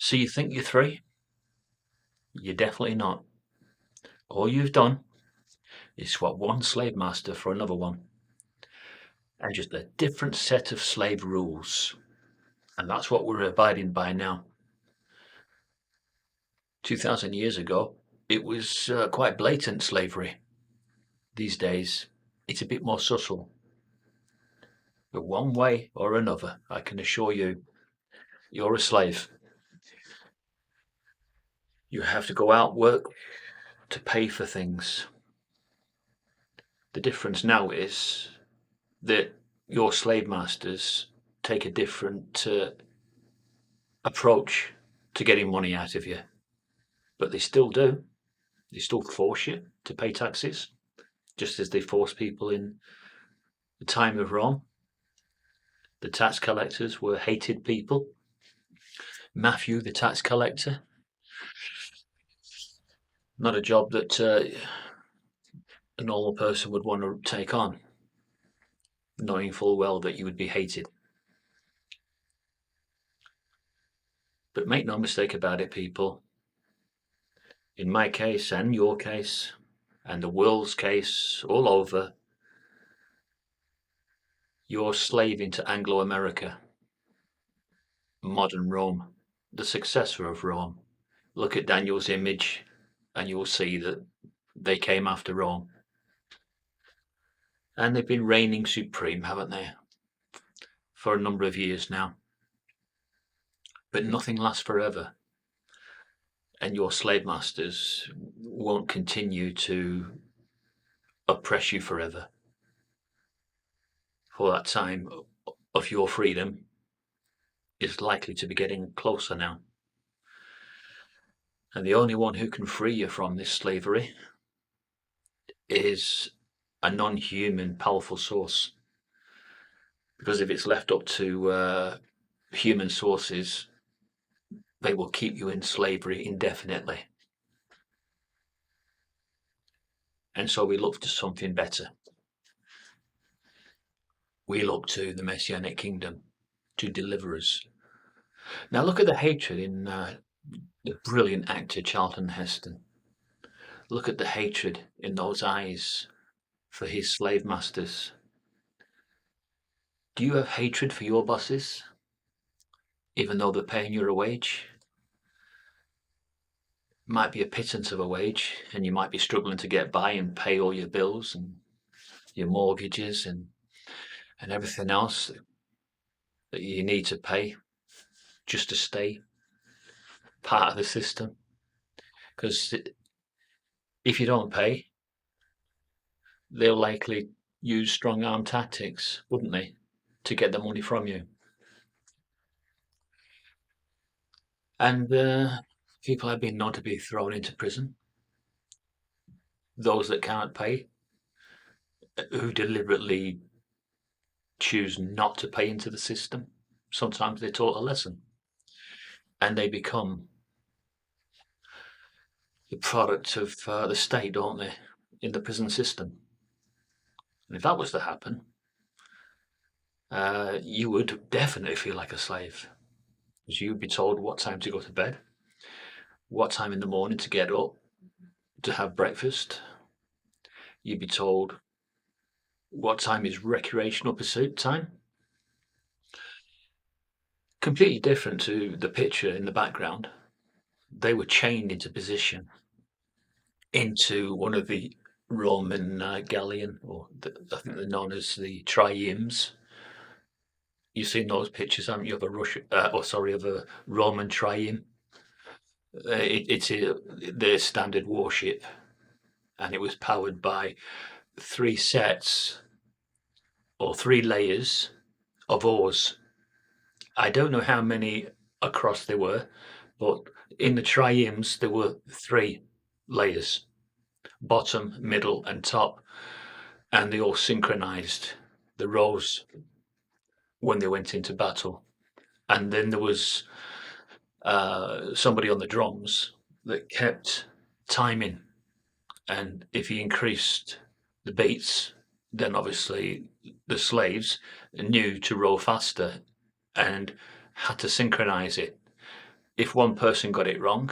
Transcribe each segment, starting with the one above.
So you think you're free? You're definitely not. All you've done is swap one slave master for another one, and just a different set of slave rules. And that's what we're abiding by now. 2,000 years ago, it was quite blatant slavery. These days, it's a bit more subtle. But one way or another, I can assure you, you're a slave. You have to go out, work to pay for things. The difference now is that your slave masters take a different approach to getting money out of you. But they still do. They still force you to pay taxes, just as they force people in the time of Rome. The tax collectors were hated people. Matthew, the tax collector, not a job that a normal person would want to take on, knowing full well that you would be hated. But make no mistake about it, people. In my case and your case and the world's case all over, you're slaving to Anglo America, modern Rome, the successor of Rome. Look at Daniel's image and you'll see that they came after Rome. And they've been reigning supreme, haven't they, for a number of years now. But nothing lasts forever. And your slave masters won't continue to oppress you forever. For that time of your freedom is likely to be getting closer now. And the only one who can free you from this slavery is a non-human powerful source. Because if it's left up to human sources, they will keep you in slavery indefinitely. And so we look to something better. We look to the Messianic kingdom to deliver us. Now look at the hatred in the brilliant actor Charlton Heston. Look at the hatred in those eyes for his slave masters. Do you have hatred for your bosses, even though they're paying you a wage? Might be a pittance of a wage, and you might be struggling to get by and pay all your bills and your mortgages and everything else that you need to pay just to stay part of the system. Because if you don't pay, they'll likely use strong arm tactics, wouldn't they, to get the money from you. And people have been known to be thrown into prison. Those that can't pay, who deliberately choose not to pay into the system, sometimes they're taught a lesson. And they become the product of the state, don't they, in the prison system. And if that was to happen, you would definitely feel like a slave. Because you'd be told what time to go to bed, what time in the morning to get up, to have breakfast. You'd be told what time is recreational pursuit time. Completely different to the picture in the background. They were chained into position into one of the Roman galleon, or I think they're known as the triremes. You've seen those pictures, haven't you, of a Roman trireme? It's their standard warship, and it was powered by three sets or three layers of oars. I don't know how many across there were, but in the triremes there were three layers, bottom, middle and top, and they all synchronized the rows when they went into battle. And then there was somebody on the drums that kept timing, and if he increased the beats, then obviously the slaves knew to row faster and had to synchronize it if one person got it wrong,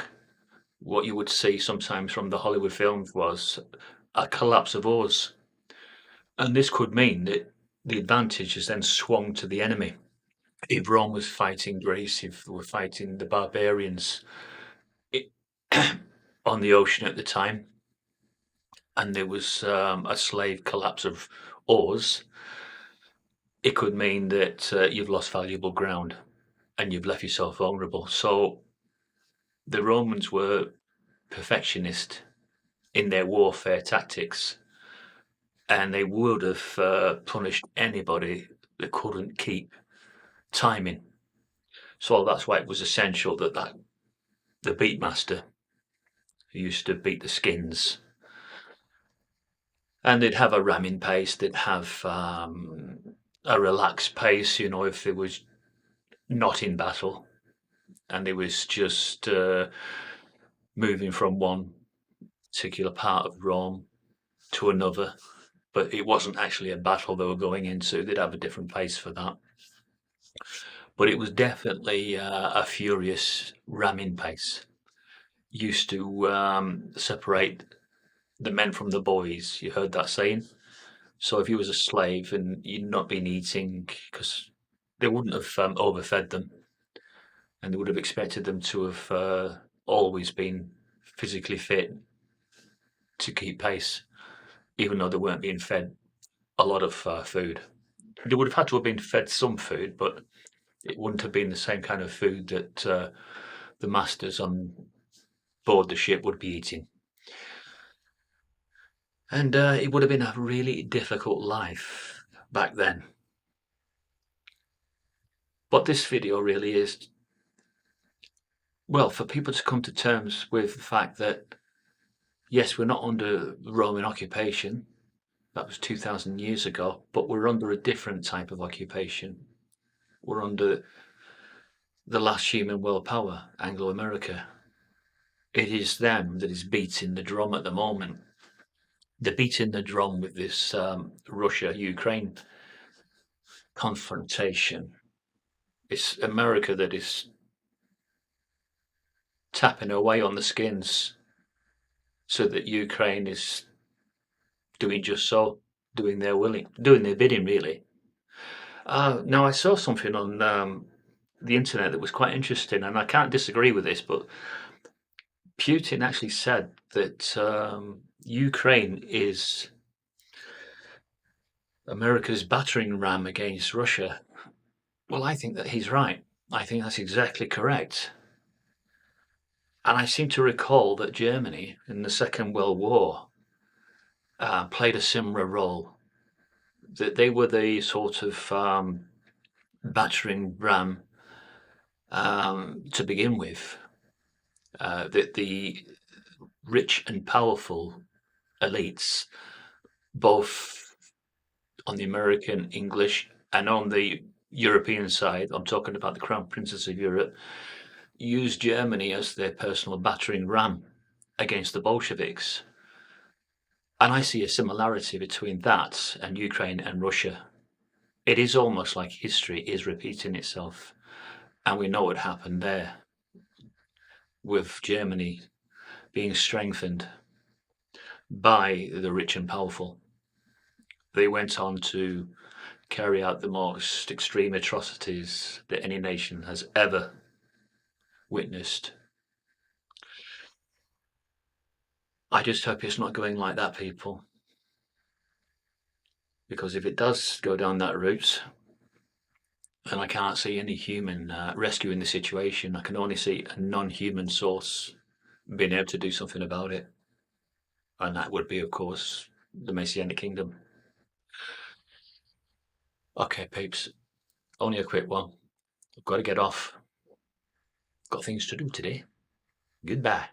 what you would see sometimes from the Hollywood films was a collapse of oars. And this could mean that the advantage is then swung to the enemy. If Rome was fighting Greece, if they were fighting the barbarians it, on the ocean at the time, and there was a slave collapse of oars, it could mean that you've lost valuable ground and you've left yourself vulnerable. So the Romans were perfectionist in their warfare tactics, and they would have punished anybody that couldn't keep timing. So that's why it was essential that the beatmaster who used to beat the skins, and they'd have a ramming pace, they'd have a relaxed pace, you know, if it was not in battle and it was just moving from one particular part of Rome to another, but it wasn't actually a battle they were going into. They'd have a different pace for that. But it was definitely a furious ramming pace. Used to separate the men from the boys. You heard that saying? So if you was a slave and you'd not been eating, because they wouldn't have overfed them, and they would have expected them to have always been physically fit to keep pace, even though they weren't being fed a lot of food. They would have had to have been fed some food, but it wouldn't have been the same kind of food that the masters on board the ship would be eating. And it would have been a really difficult life back then. What this video really is, well, for people to come to terms with the fact that, yes, we're not under Roman occupation, that was 2,000 years ago, but we're under a different type of occupation. We're under the last human world power, Anglo America. It is them that is beating the drum at the moment. They're beating the drum with this Russia-Ukraine confrontation. It's America that is tapping away on the skins so that Ukraine is doing just so, doing their bidding, really. Now, I saw something on the internet that was quite interesting, and I can't disagree with this, but Putin actually said that Ukraine is America's battering ram against Russia. Well, I think that he's right. I think that's exactly correct. And I seem to recall that Germany in the Second World War played a similar role. That they were the sort of battering ram to begin with. That the rich and powerful elites, both on the American, English, and on the European side, I'm talking about the Crown Princes of Europe, used Germany as their personal battering ram against the Bolsheviks. And I see a similarity between that and Ukraine and Russia. It is almost like history is repeating itself. And we know what happened there with Germany being strengthened by the rich and powerful. They went on to carry out the most extreme atrocities that any nation has ever witnessed. I just hope it's not going like that, people. Because if it does go down that route, and I can't see any human rescuing the situation, I can only see a non-human source being able to do something about it. And that would be, of course, the Messianic Kingdom. Okay, peeps, only a quick one. I've got to get off. Got things to do today. Goodbye.